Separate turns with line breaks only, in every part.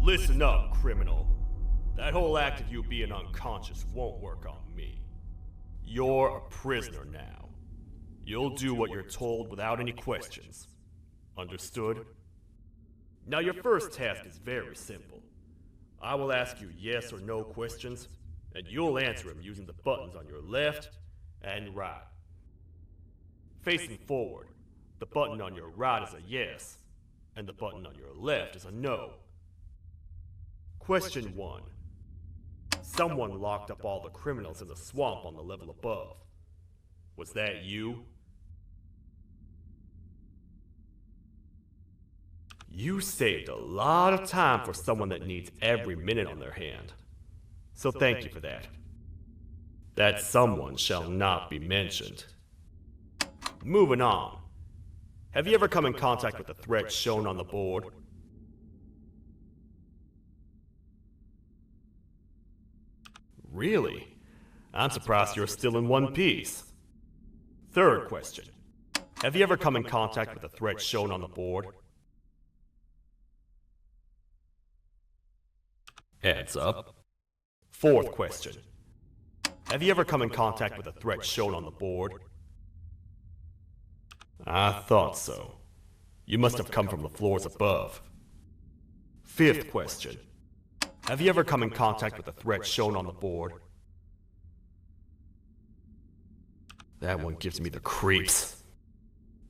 Listen up, criminal. That whole act of you being unconscious won't work on me. You're a prisoner now. You'll do what you're told without any questions. Understood? Now your first task is very simple. I will ask you yes or no questions, and you'll answer them using the buttons on your left and right. Facing forward, the button on your right is a yes, and the button on your left is a no. Question 1. Someone locked up all the criminals in the swamp on the level above. Was that you? You saved a lot of time for someone that needs every minute on their hand. So thank you for that. That someone shall not be mentioned. Moving on. Have you ever come in contact with the threat shown on the board? Really? I'm surprised you're still in one piece. Third question. Have you ever come in contact with the threat shown on the board? Heads up. Fourth question. Have you ever come in contact with the threat shown on the board? I thought so. You must have come from the floors above. Fifth question. Have you ever come in contact with the threat shown on the board? That one gives me the creeps.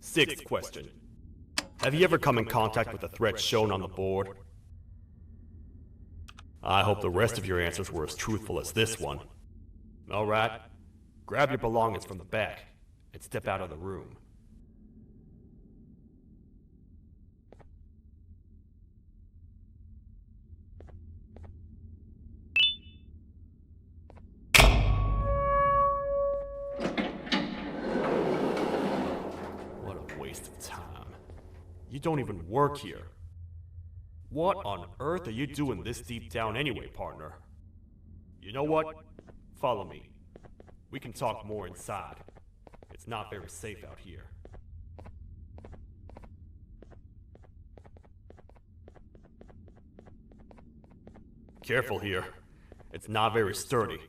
Sixth question. Have you ever come in contact with the threat shown on the board? I hope the rest of your answers were as truthful as this one. Alright, grab your belongings from the back and step out of the room. What a waste of time. You don't even work here. What on earth are you doing this deep down anyway, partner? You know what? Follow me. We can talk more inside. It's not very safe out here. Careful here. It's not very sturdy.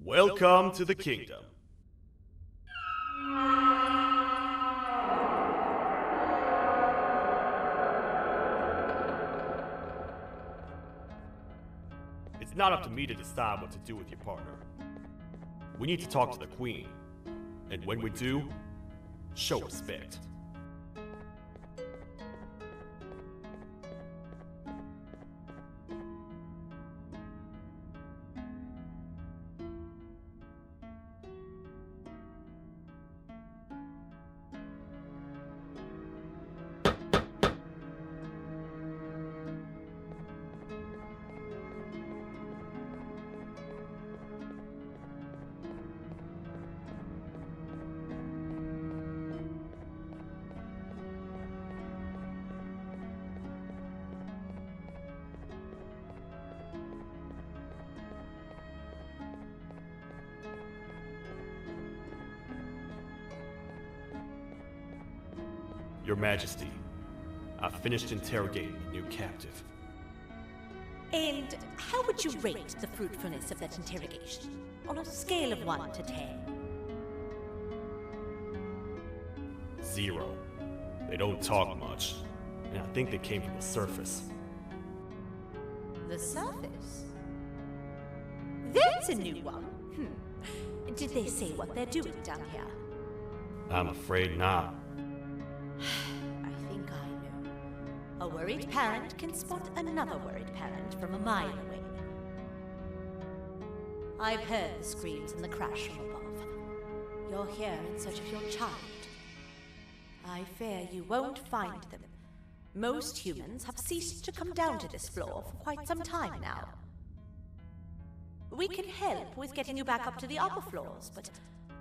Welcome to the kingdom. It's not up to me to decide what to do with your partner. We need to talk to the queen. And when we do, show respect. Your Majesty, I've finished interrogating the new captive.
And how would you rate the fruitfulness of that interrogation, on a scale of 1 to 10?
0. They don't talk much, and I think they came from the surface.
The surface? That's a new one. Did they say what they're doing down here?
I'm afraid not.
I think I know. A worried parent can spot another worried parent from a mile away. I've heard the screams and the crash from above. You're here in search of your child. I fear you won't find them. Most humans have ceased to come down to this floor for quite some time now. We can help with getting you back up to the upper floors, but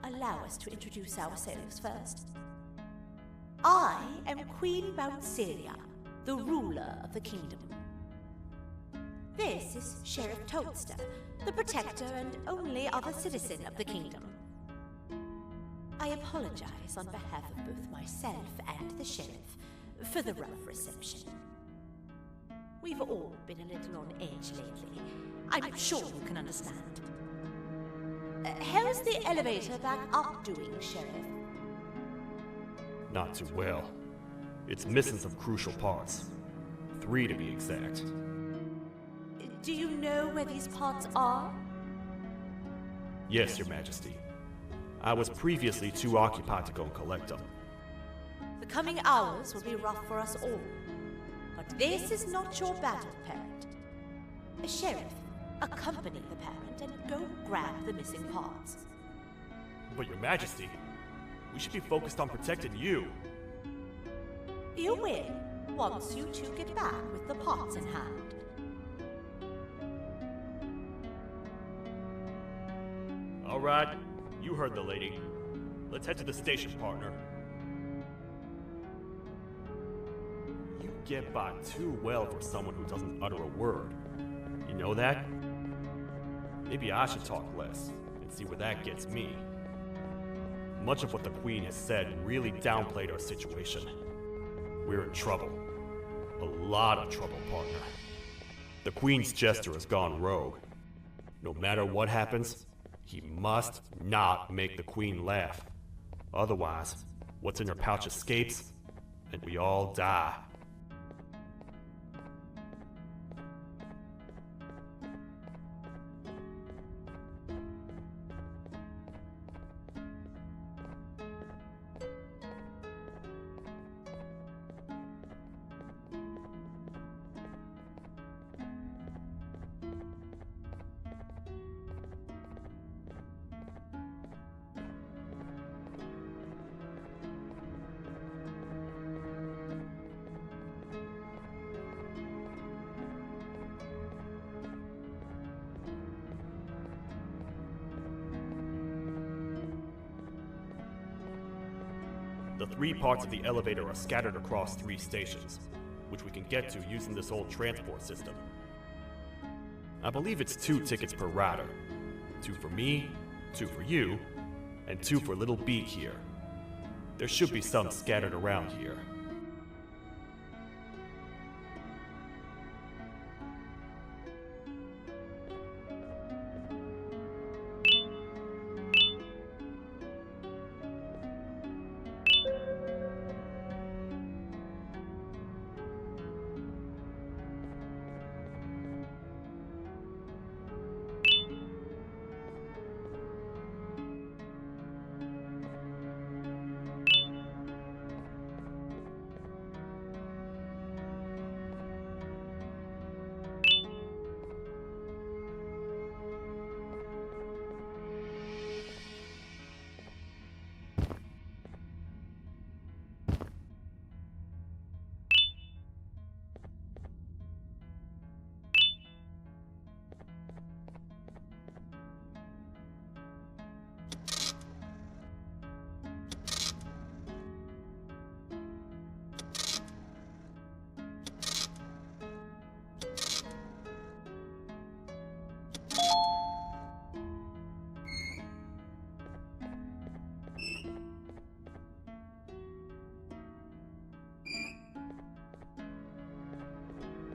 allow us to introduce ourselves first. I am Queen Bouncelia, the ruler of the kingdom. This is Sheriff Toadster, the protector and only other citizen of the kingdom. I apologize on behalf of both myself and the sheriff for the rough reception. We've all been a little on edge lately. I'm sure you can understand. How's the elevator back up doing, Sheriff?
Not too well. It's missing some crucial parts. 3 to be exact.
Do you know where these parts are?
Yes, Your Majesty. I was previously too occupied to go and collect them.
The coming hours will be rough for us all. But this is not your battle, Parent. Sheriff, accompany the Parent and go grab the missing parts.
But Your Majesty, we should be focused on protecting you.
You will, once you two get back with the parts in hand.
All right, you heard the lady. Let's head to the station, partner. You get by too well for someone who doesn't utter a word. You know that? Maybe I should talk less and see where that gets me. Much of what the Queen has said really downplayed our situation. We're in trouble. A lot of trouble, partner. The Queen's jester has gone rogue. No matter what happens, he must not make the Queen laugh. Otherwise, what's in her pouch escapes, and we all die. The 3 parts of the elevator are scattered across 3 stations, which we can get to using this old transport system. I believe it's 2 tickets per rider. 2 for me, 2 for you, and 2 for Little Beak here. There should be some scattered around here.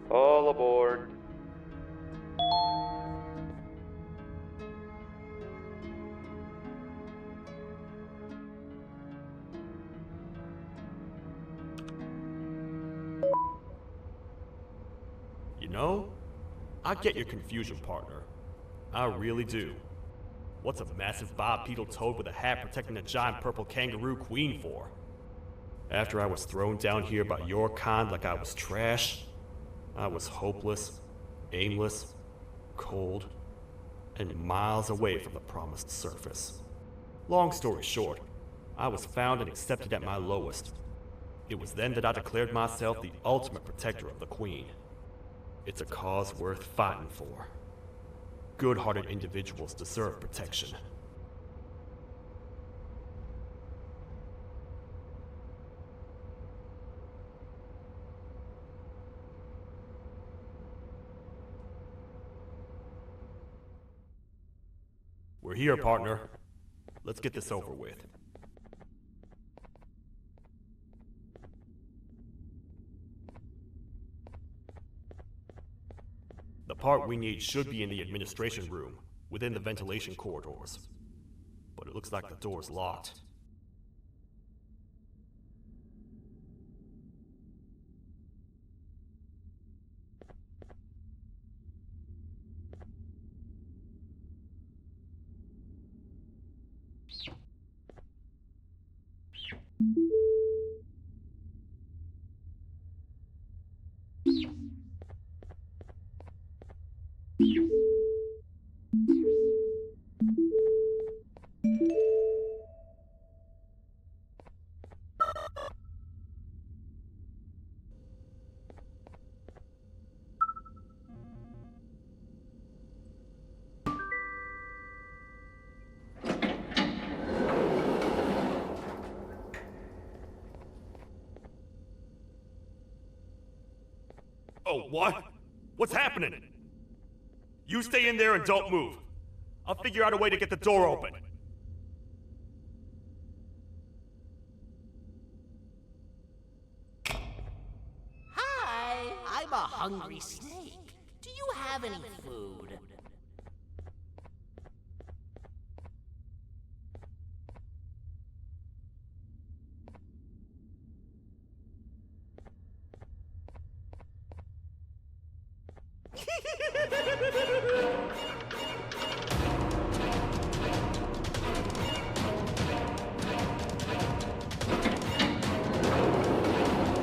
All aboard.
You know, I get your confusion, partner. I really do. What's a massive bipedal toad with a hat protecting a giant purple kangaroo queen for? After I was thrown down here by your kind like I was trash, I was hopeless, aimless, cold, and miles away from the promised surface. Long story short, I was found and accepted at my lowest. It was then that I declared myself the ultimate protector of the Queen. It's a cause worth fighting for. Good-hearted individuals deserve protection. here, partner. Let's get this over with. The part we need should be in the administration room, within the ventilation corridors. But it looks like the door's locked. Oh, what? What's happening? You stay in there and don't move. I'll figure out a way to get the door open.
Hi, I'm a hungry snake. Do you have any food?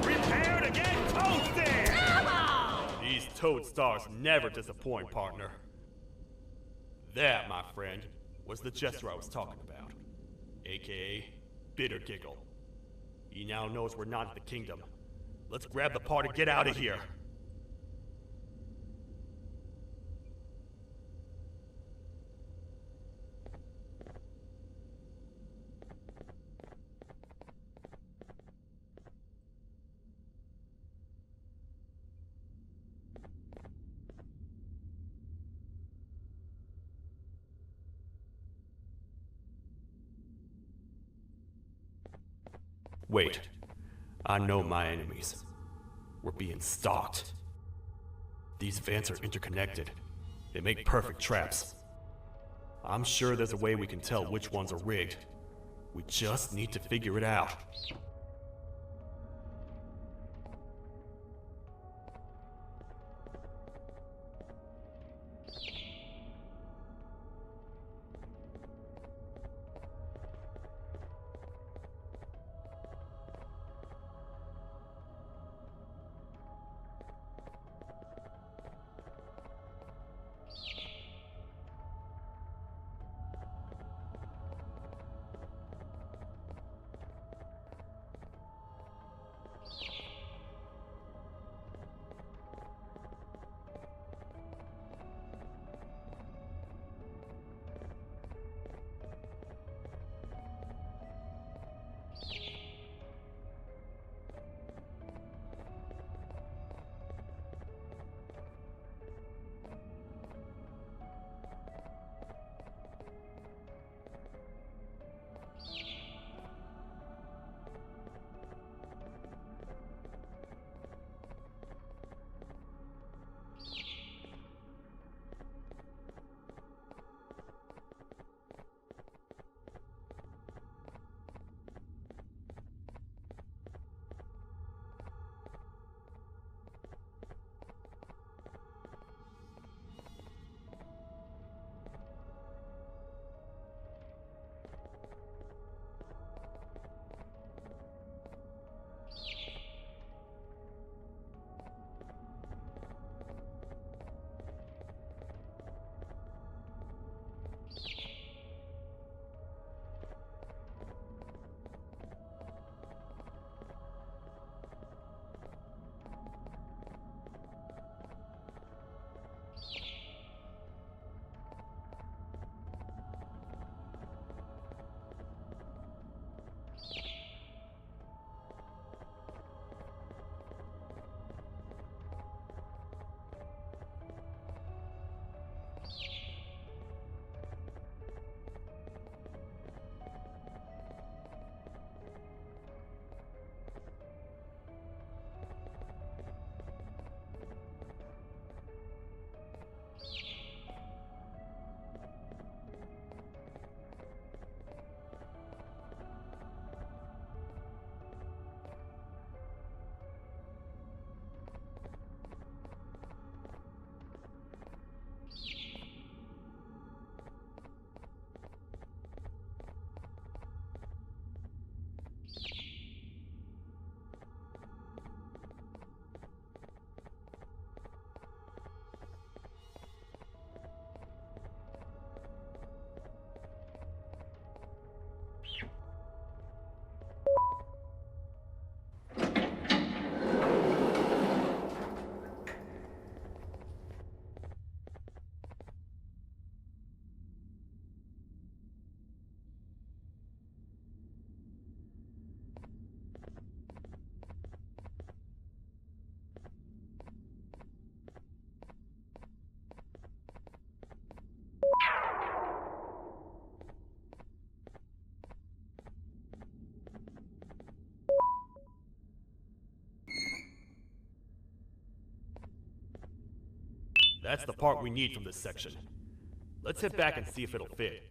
Prepare to get toasted! These toad stars never disappoint, partner. That, my friend, was the gesture I was talking about. AKA, Bitter Giggle. He now knows we're not in the kingdom. Let's grab the part and get out of here. Wait, I know my enemies. We're being stalked. These vents are interconnected. They make perfect traps. I'm sure there's a way we can tell which ones are rigged. We just need to figure it out. That's the part we need from this section. Let's head back and see if it'll fit.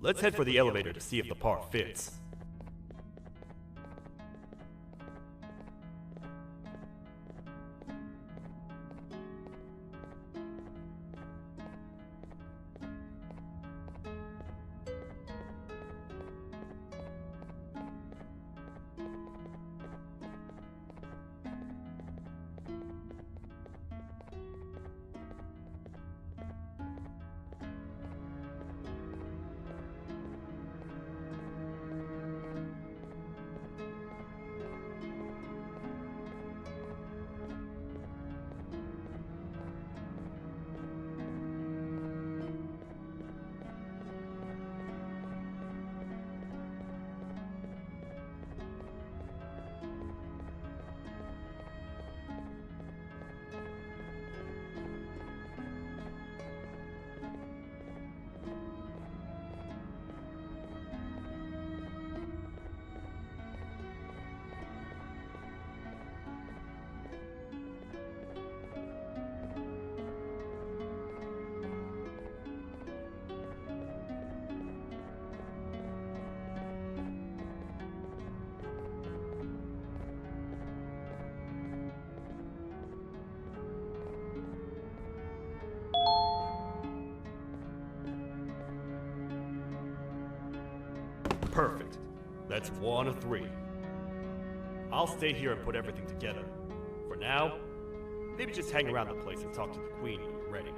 Let's head for the elevator to see if the part fits. Perfect. That's 1 of 3. I'll stay here and put everything together. For now, maybe just hang around the place and talk to the Queen when you're ready.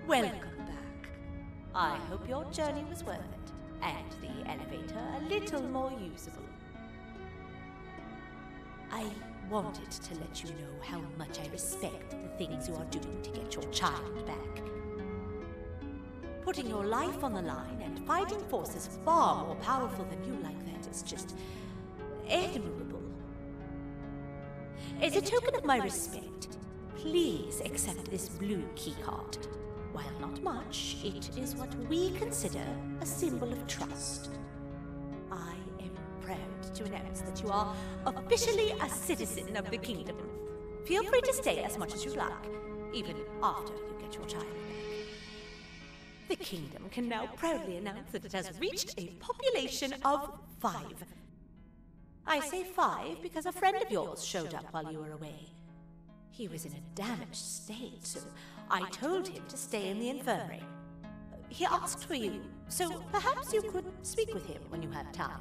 Welcome back. I hope your journey was worth it, and the elevator a little more usable. I wanted to let you know how much I respect the things you are doing to get your child back. Putting your life on the line and fighting forces far more powerful than you like that is just admirable. As a token of my respect, please accept this blue keycard. While not much, it is what we consider a symbol of trust. I am proud to announce that you are officially a citizen of the kingdom. Feel free to stay as much as you like, even after you get your child back. The kingdom can now proudly announce that it has reached a population of 5. I say 5 because a friend of yours showed up while you were away. He was in a damaged state, so I told him to stay in the infirmary. He asked for you, so perhaps you could speak with him when you have time.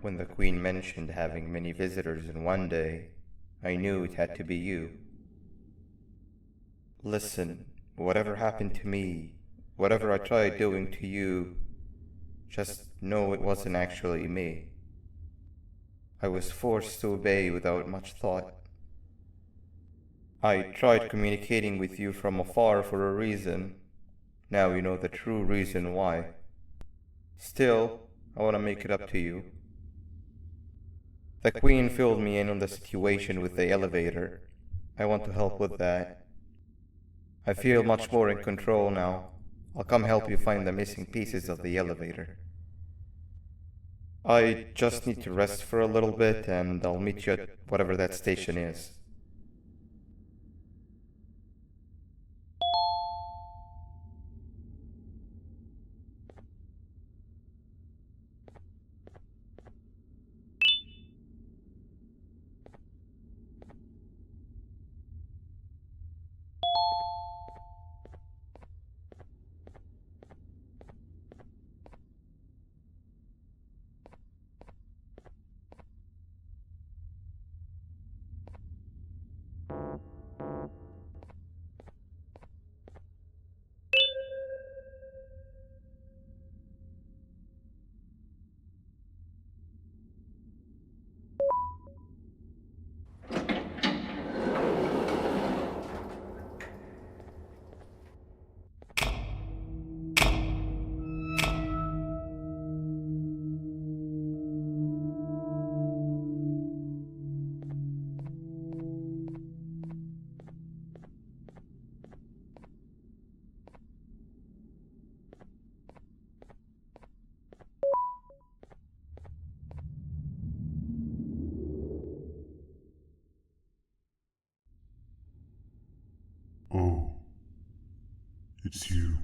When the Queen mentioned having many visitors in one day, I knew it had to be you. Listen, whatever happened to me, whatever I tried doing to you, just know it wasn't actually me. I was forced to obey without much thought. I tried communicating with you from afar for a reason. Now you know the true reason why. Still, I want to make it up to you. The Queen filled me in on the situation with the elevator. I want to help with that. I feel much more in control now. I'll come help you find the missing pieces of the elevator. I just need to rest for a little bit and I'll meet you at whatever that station is.
It's you.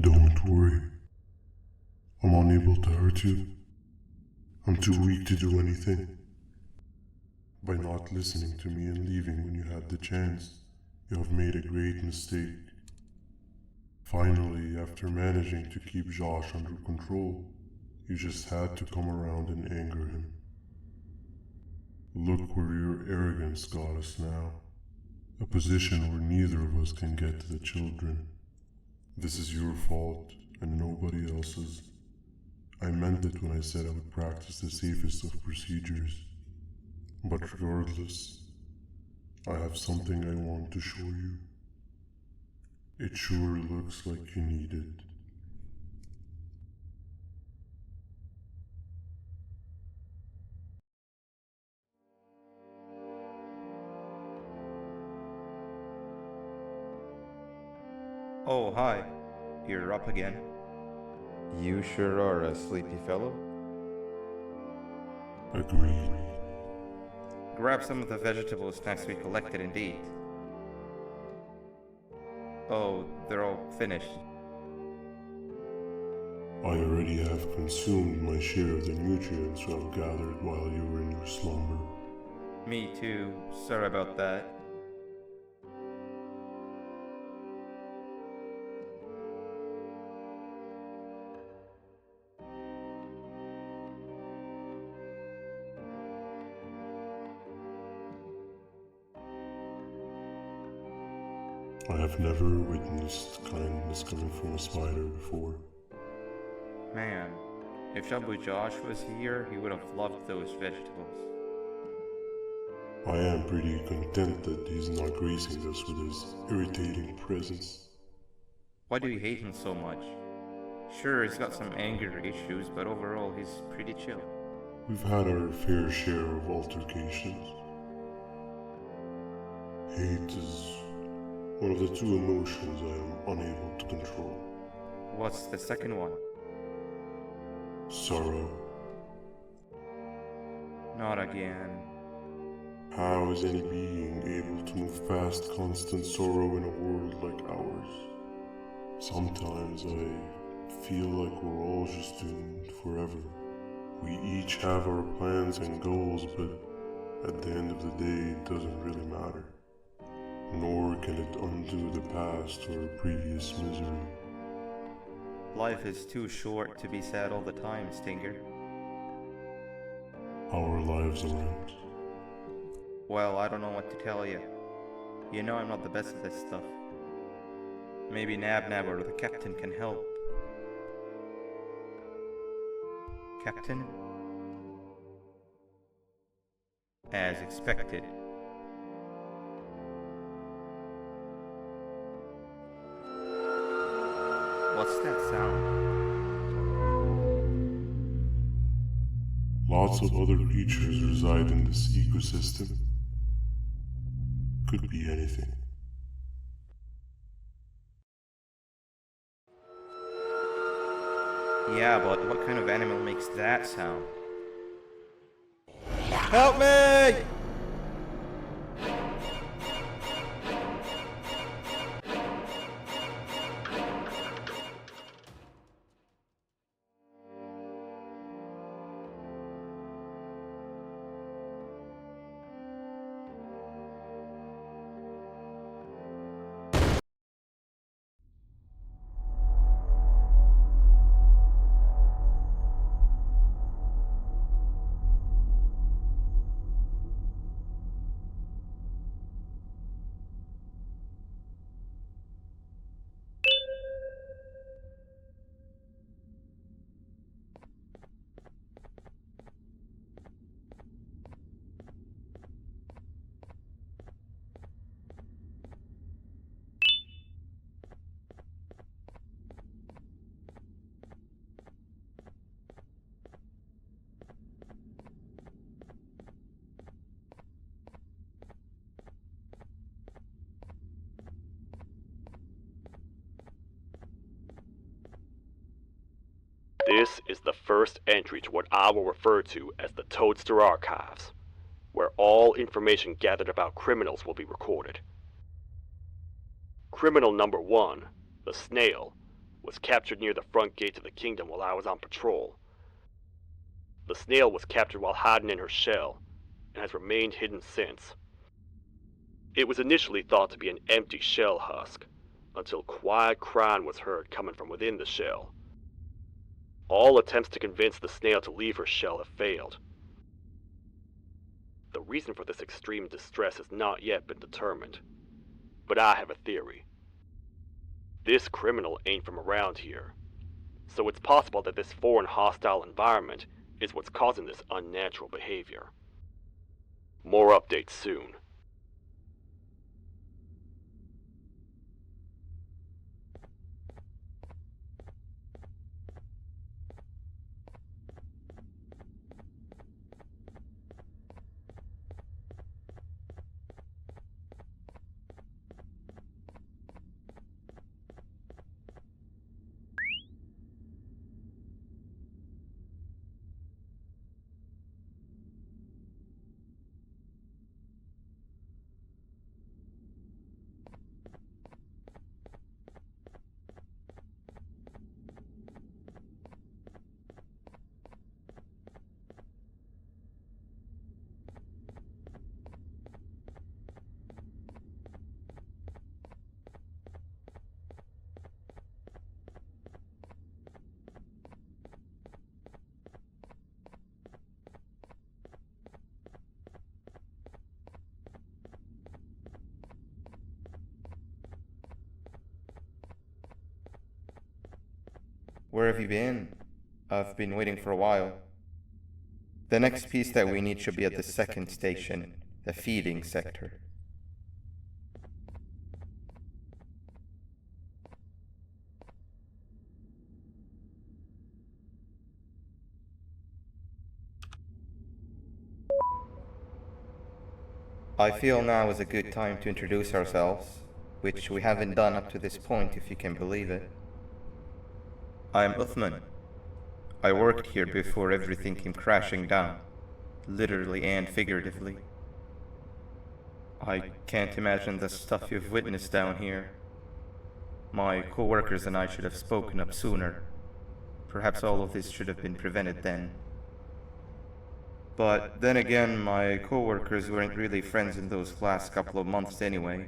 Don't worry. I'm unable to hurt you. I'm too weak to do anything. By not listening to me and leaving when you had the chance, you have made a great mistake. Finally, after managing to keep Josh under control, you just had to come around and anger him. Look where your arrogance got us now. A position where neither of us can get to the children. This is your fault and nobody else's. I meant it when I said I would practice the safest of procedures. But regardless, I have something I want to show you. It sure looks like you need it.
Oh, hi. You're up again. You sure are a sleepy fellow.
Agreed.
Grab some of the vegetable snacks we collected and eat. Oh, they're all finished.
I already have consumed my share of the nutrients you have gathered while you were in your slumber.
Me too. Sorry about that.
I have never witnessed kindness coming from a spider before.
Man, if Shabu Josh was here, he would have loved those vegetables.
I am pretty content that he's not gracing us with his irritating presence.
Why do you hate him so much? Sure, he's got some anger issues, but overall he's pretty chill.
We've had our fair share of altercations. Hate is one of the two emotions I am unable to control.
What's the second one?
Sorrow.
Not again.
How is any being able to move past constant sorrow in a world like ours? Sometimes I feel like we're all just doomed forever. We each have our plans and goals, but at the end of the day, it doesn't really matter. Nor can it undo the past or previous misery.
Life is too short to be sad all the time, Stinger.
Our lives aren't.
Well, I don't know what to tell you. You know I'm not the best at this stuff. Maybe Nab or the captain can help. Captain? As expected. What's that sound?
Lots of other creatures reside in this ecosystem. Could be anything.
Yeah, but what kind of animal makes that sound?
Help me!
This is the first entry to what I will refer to as the Toadster Archives, where all information gathered about criminals will be recorded. Criminal number 1, the snail, was captured near the front gates of the kingdom while I was on patrol. The snail was captured while hiding in her shell, and has remained hidden since. It was initially thought to be an empty shell husk, until quiet crying was heard coming from within the shell. All attempts to convince the snail to leave her shell have failed. The reason for this extreme distress has not yet been determined, but I have a theory. This criminal ain't from around here, so it's possible that this foreign hostile environment is what's causing this unnatural behavior. More updates soon.
Where have you been? I've been waiting for a while. The next piece that we need should be at the second station, the feeding sector. I feel now is a good time to introduce ourselves, which we haven't done up to this point, if you can believe it. I'm Uthman. I worked here before everything came crashing down, literally and figuratively. I can't imagine the stuff you've witnessed down here. My co-workers and I should have spoken up sooner. Perhaps all of this should have been prevented then. But then again, my co-workers weren't really friends in those last couple of months anyway,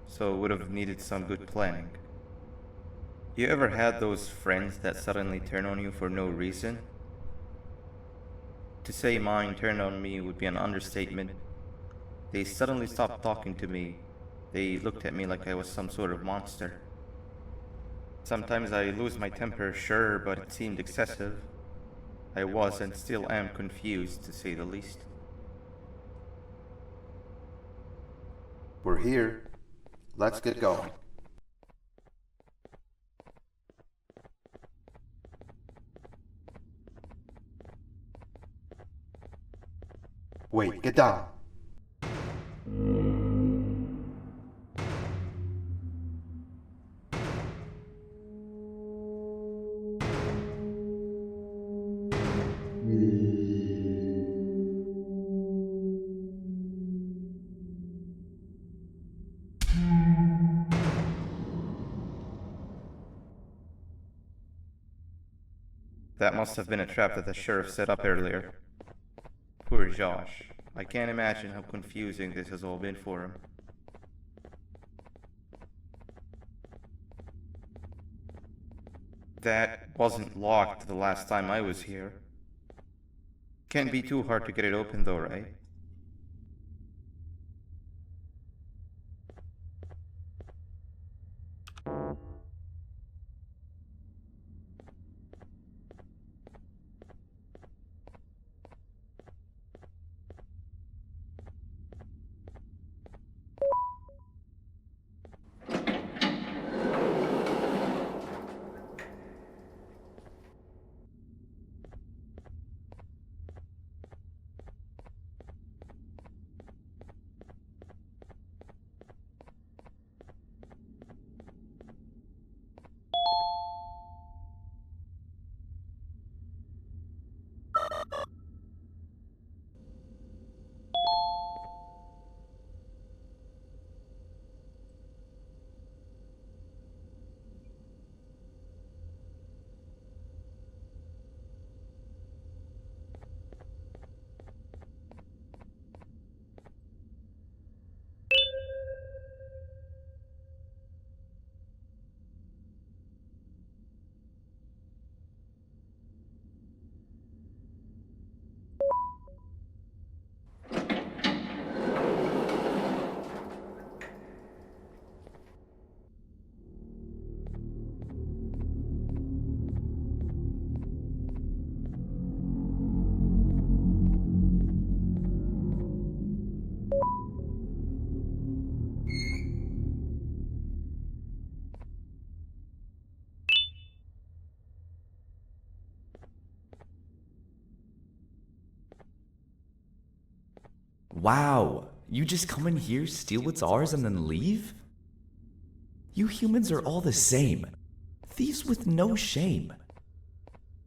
so would have needed some good planning. You ever had those friends that suddenly turn on you for no reason? To say mine turned on me would be an understatement. They suddenly stopped talking to me. They looked at me like I was some sort of monster. Sometimes I lose my temper, sure, but it seemed excessive. I was and still am confused, to say the least.
We're here. Let's get going. Wait, get down.
That must have been a trap that the sheriff set up earlier. Poor Josh. I can't imagine how confusing this has all been for him. That wasn't locked the last time I was here. Can't be too hard to get it open though, right?
Wow, you just come in here, steal what's ours, and then leave? You humans are all the same. Thieves with no shame.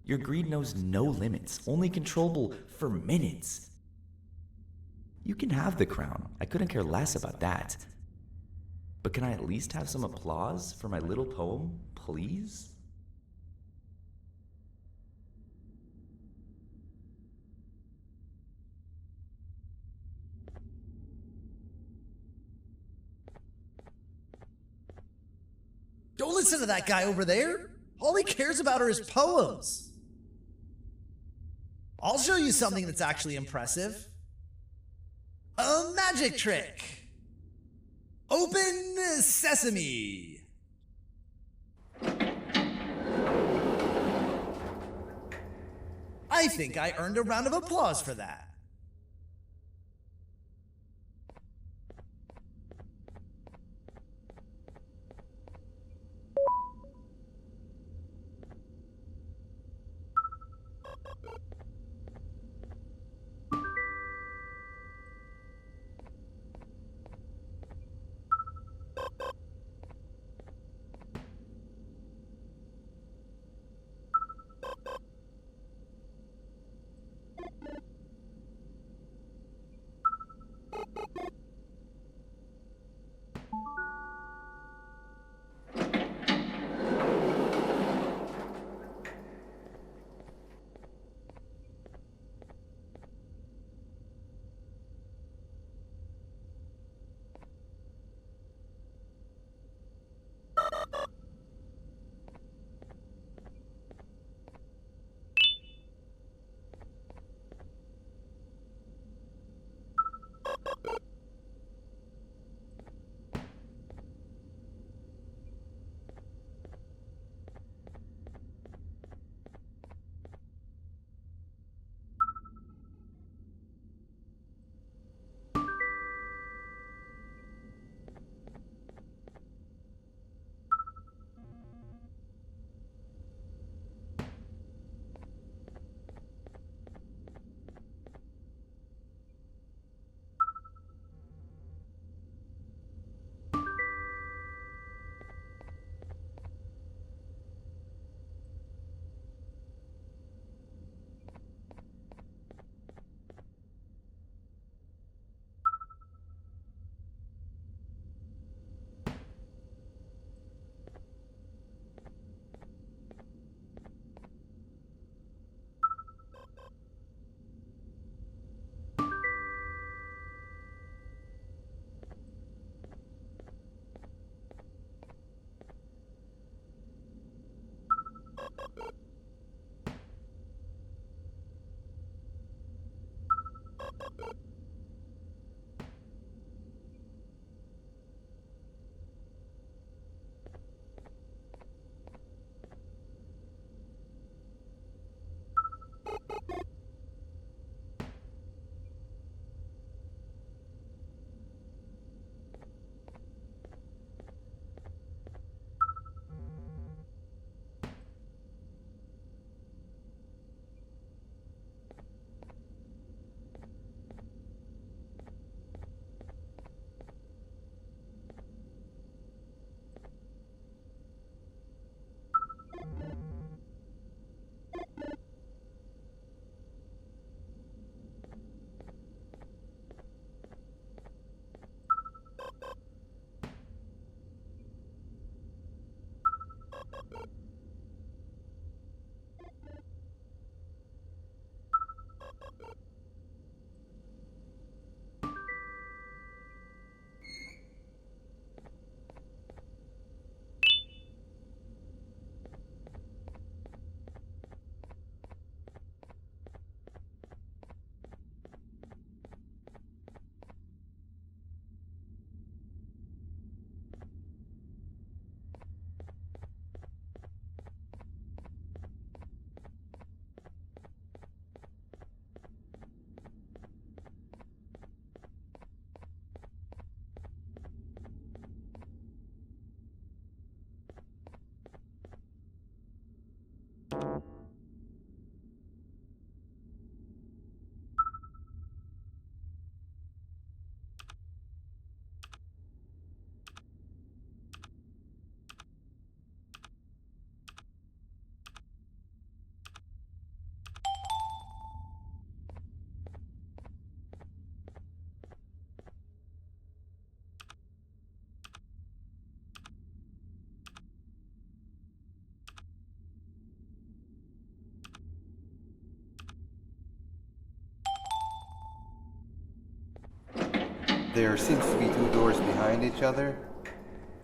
Your greed knows no limits, only controllable for minutes. You can have the crown. I couldn't care less about that. But can I at least have some applause for my little poem, please?
Don't listen to that guy over there. All he cares about are his poems. I'll show you something that's actually impressive. A magic trick. Open sesame. I think I earned a round of applause for that.
There seems to be two doors behind each other.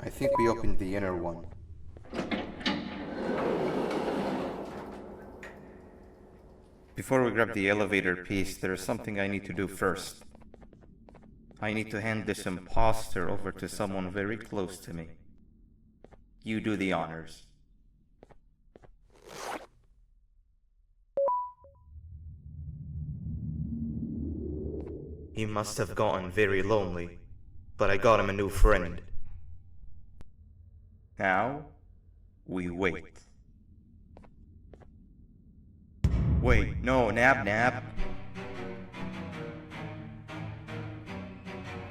I think we opened the inner one.
Before we grab the elevator piece, there is something I need to do first. I need to hand this imposter over to someone very close to me. You do the honors. He must have gotten very lonely, but I got him a new friend. Now, we wait. Wait, no, Nab.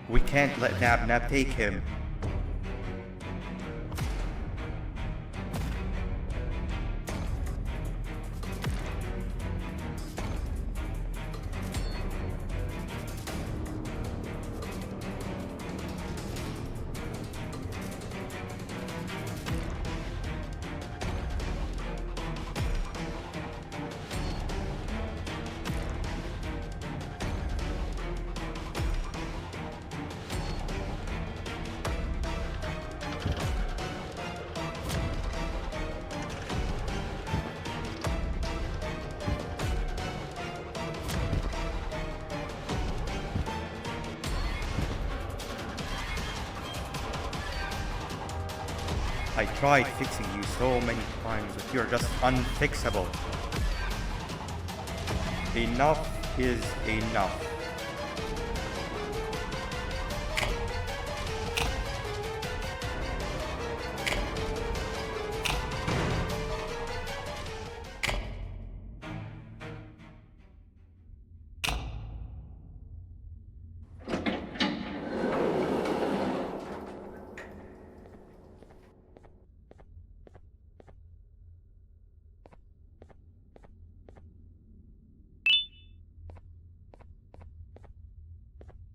We can't let Nab take him. I tried fixing you so many times, but you're just unfixable. Enough is enough.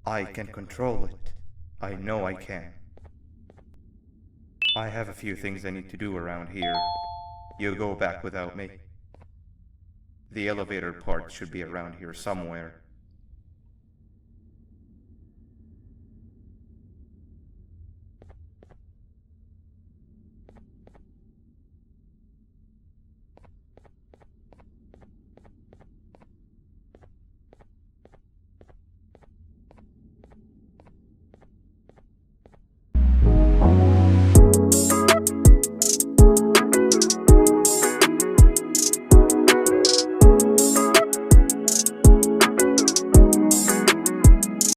I can control it. I know I can. I have a few things I need to do around here. You go back without me. The elevator part should be around here somewhere.